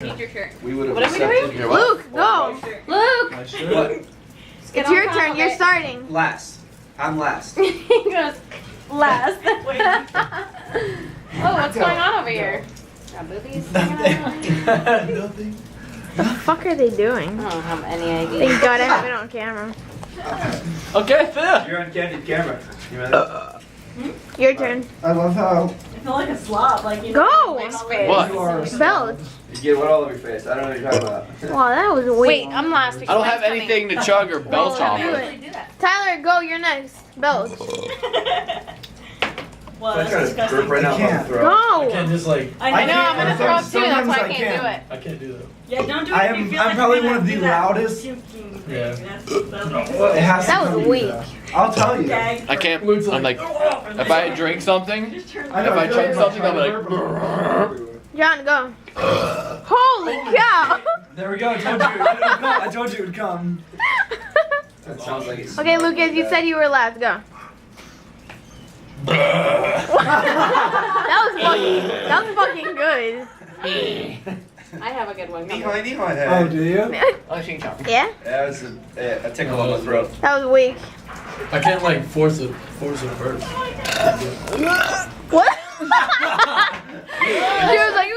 Teacher shirt. We would have What are we accepted doing? your Luke, go. Luke! What? It's your turn. You're starting. Last. I'm last. He goes, last. Oh, what's going on over here? Got boobies? Nothing. What the fuck are they doing? I don't have any idea. Thank God I have it on camera. Okay, Phil. You're on candid camera. You ready? Your turn. I love how I feel like a slob, like you Go! know. What? you are. Belch. You get what all over your face. I don't know what you're talking about. Wow, that was weak. Wait, I'm last. I don't have anything to chug or belch off do of. it. Tyler, go. You're next. Belch. Well, I try that's to burp disgusting. right now. I can't. Throw. Go. I can't just like. I know, I'm gonna throw up too, that's why I Sometimes I can't do it. I can't do that. Yeah, don't do it. I if you am- feel I'm like probably you're one of gonna the do that loudest. puking thing. Yeah. That's It has to That was come to weak. that. I'll tell you. gag. I can't. Luke's I'm like, if I drink something, Just turn I know, if I feel chug like something, I'm I'm trying to burp. John, go. Holy cow. There we go. I told you it would come. That sounds like it's. Okay, Lucas, you said you were last. Go. that was fucking good. I have a good one. Come Nihoy, nihoy, Oh, do you? oh, ching chong. Yeah? That was a tickle on the throat. That was weak. I can't like force it first. What? She was like,